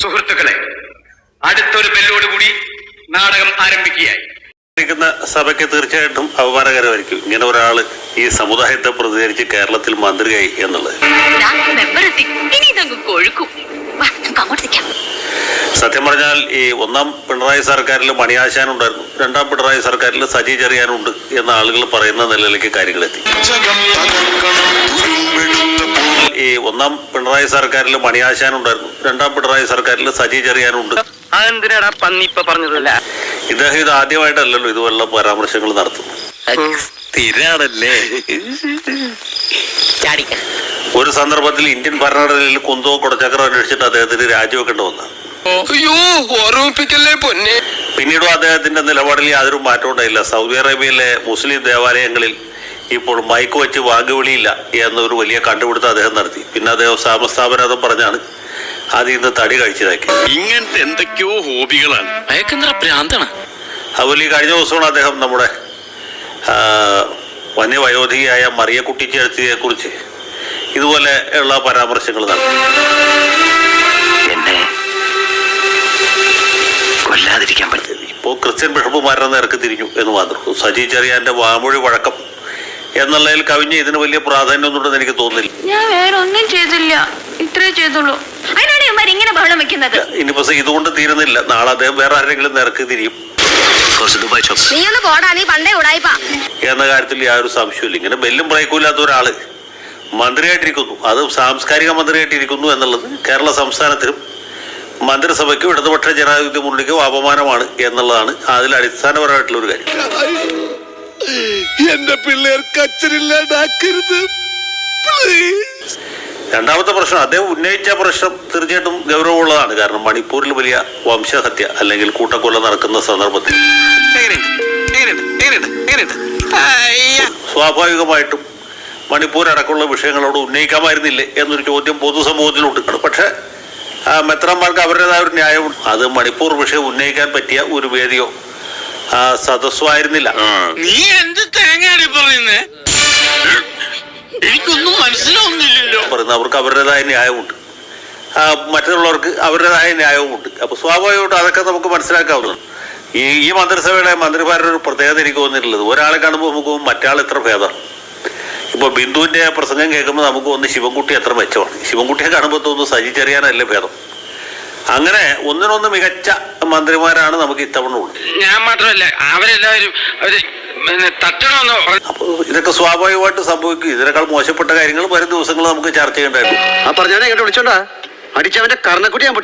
സുഹൃത്തുക്കളെ, അടുത്തൊരു ബെല്ലോടുകൂടി നാടകം ആരംഭിക്കുകയായി. സഭയ്ക്ക് തീർച്ചയായിട്ടും അപമാനകരമായിരിക്കും ഇങ്ങനെ ഒരാള് ഈ സമുദായത്തെ പ്രതികരിച്ച് കേരളത്തിൽ മന്ത്രിയായി എന്നുള്ളത്. സത്യം പറഞ്ഞാൽ ഈ ഒന്നാം പിണറായി സർക്കാരിൽ മണിയാശാൻ ഉണ്ടായിരുന്നു, രണ്ടാം പിണറായി സർക്കാരിൽ സജി ചെറിയാനുണ്ട് എന്ന ആളുകൾ പറയുന്ന നിലയിലേക്ക് കാര്യങ്ങളെത്തി. ഈ ഒന്നാം പിണറായി സർക്കാരിൽ മണിയാശാൻ ഉണ്ടായിരുന്നു, രണ്ടാം പിണറായി സർക്കാരിൽ സജി ചെറിയാനുണ്ട്. ഇദ്ദേഹം ഇത് ആദ്യമായിട്ടല്ലല്ലോ ഇതുപോലുള്ള പരാമർശങ്ങൾ നടത്തുന്നു. ഒരു സന്ദർഭത്തിൽ ഇന്ത്യൻ ഭരണഘടനയിൽ കുന്തവും കുടച്ചക്രം അന്വേഷിച്ചിട്ട് അദ്ദേഹത്തിന് രാജിവെക്കേണ്ടി വന്നു. പിന്നീടും അദ്ദേഹത്തിന്റെ നിലപാടിൽ യാതൊരു മാറ്റവും ഉണ്ടായില്ല. സൗദി അറേബ്യയിലെ മുസ്ലിം ദേവാലയങ്ങളിൽ ഇപ്പോൾ മൈക്ക് വെച്ച് വാങ്ങുവിളിയില്ല എന്നൊരു വലിയ കണ്ടുപിടുത്തം അദ്ദേഹം നടത്തി. പിന്നെ അദ്ദേഹം സാമസ്ഥാപനം പറഞ്ഞാണ് ആദ്യം ഇന്ന് തടി കഴിച്ചതാക്കി. ഇങ്ങനത്തെ എന്തൊക്കെയോ ഹോബികളാണ്. അതുപോലെ ഈ കഴിഞ്ഞ ദിവസമാണ് അദ്ദേഹം നമ്മുടെ വന്യവയോധികയായ മറിയക്കുട്ടിച്ചേർത്തിയെ കുറിച്ച് ഇതുപോലെ ഉള്ള പരാമർശങ്ങൾ നടത്തി. കൊല്ലാതിരിക്കാൻ പറ്റും. ഇപ്പോൾ ക്രിസ്ത്യൻ ബിഷപ്പുമാരുടെ നേർക്ക് തിരിഞ്ഞു എന്ന് മാത്രമേ. സജി ചെറിയാന്റെ വാമൊഴി വഴക്കം എന്നുള്ളതിൽ കവിഞ്ഞ് ഇതിന് വലിയ പ്രാധാന്യം ഒന്നുണ്ടെന്ന് എനിക്ക് തോന്നുന്നില്ല. ഞാൻ വേറെ ഒന്നും ചെയ്തില്ല, ഇത്രേ ചെയ്തുള്ളൂ. അതിനാണ് ഇങ്ങനെ ബഹളം വെക്കുന്നത്. ഇനിയിപ്പോ ഇതുകൊണ്ട് തീരുന്നില്ല, നാളെ അദ്ദേഹം വേറെ ആരെങ്കിലും നേർക്ക് തിരിയും എന്ന കാര്യത്തിൽ യാതൊരു സംശയമില്ല. ഇങ്ങനെ ബെല്ലും ബ്രേക്കും ഇല്ലാത്ത ഒരാള് മന്ത്രിയായിട്ടിരിക്കുന്നു, അത് സാംസ്കാരിക മന്ത്രിയായിട്ടിരിക്കുന്നു എന്നുള്ളത് കേരള സംസ്ഥാനത്തിനും മന്ത്രിസഭയ്ക്കും ഇടതുപക്ഷ ജനാധിപത്യ മുന്നണിക്കും അപമാനമാണ് എന്നുള്ളതാണ് അതിൽ അടിസ്ഥാനപരമായിട്ടുള്ള ഒരു കാര്യം. എന്റെ പിള്ളേർക്ക് അച്ഛനില്ലാണ്ടാക്കരുത്. രണ്ടാമത്തെ പ്രശ്നം, അദ്ദേഹം ഉന്നയിച്ച പ്രശ്നം തീർച്ചയായിട്ടും ഗൗരവമുള്ളതാണ്. കാരണം മണിപ്പൂരിൽ വലിയ വംശഹത്യ അല്ലെങ്കിൽ കൂട്ടക്കൊല നടക്കുന്ന സന്ദർഭത്തിൽ സ്വാഭാവികമായിട്ടും മണിപ്പൂർ അടക്കമുള്ള വിഷയങ്ങളോട് ഉന്നയിക്കാമായിരുന്നില്ലേ എന്നൊരു ചോദ്യം പൊതുസമൂഹത്തിലുണ്ട്. പക്ഷെ മെത്രാന്മാർക്ക് അവരുടേതായ ഒരു ന്യായമുണ്ട്. അത് മണിപ്പൂർ വിഷയം ഉന്നയിക്കാൻ പറ്റിയ ഒരു വേദിയോ സദസ്സോ ആയിരുന്നില്ല. നീ എന്ത് തേങ്ങയാണ് പറയുന്നേ? എനിക്കൊന്നും മനസ്സിലാവുന്നില്ലല്ലോ. പറയുന്നത് അവർക്ക് അവരുടേതായ ന്യായമുണ്ട്, മറ്റുള്ളവർക്ക് അവരുടേതായ ന്യായവുമുണ്ട്. അപ്പൊ സ്വാഭാവികമായിട്ടും അതൊക്കെ നമുക്ക് മനസ്സിലാക്കാവുന്നതാണ്. ഈ മന്ത്രിസഭയുടെ മന്ത്രിമാരുടെ ഒരു പ്രത്യേകത എനിക്ക് തോന്നിയിട്ടുള്ളത്, ഒരാളെ കാണുമ്പോൾ നമുക്ക് മറ്റാൾ എത്ര ഭേദമാണ്. ഇപ്പൊ ബിന്ദുവിന്റെ പ്രസംഗം കേൾക്കുമ്പോൾ നമുക്ക് ഒന്ന് ശിവൻകുട്ടി എത്ര മെച്ചമാണ്, ശിവൻകുട്ടിയെ കാണുമ്പോൾ തോന്നുന്നു സജി ചെറിയാനല്ലേ ഭേദം. അങ്ങനെ ഒന്നിനൊന്ന് മികച്ച മന്ത്രിമാരാണ് നമുക്ക് ഇത്തവണ ഉള്ളത്. ഞാൻ മാത്രമല്ല, അവരെല്ലാവരും അപ്പൊ ഇതൊക്കെ സ്വാഭാവികമായിട്ട് സംഭവിക്കും. ഇതിനേക്കാൾ മോശപ്പെട്ട കാര്യങ്ങൾ വരും ദിവസങ്ങൾ നമുക്ക് ചർച്ച ചെയ്യേണ്ടതായിരുന്നു. ആ പറഞ്ഞവനെ ഇങ്ങോട്ട് വിളിച്ചോണ്ടാ അടിച്ചവന്റെ കർണക്കുട്ടി ഞാൻ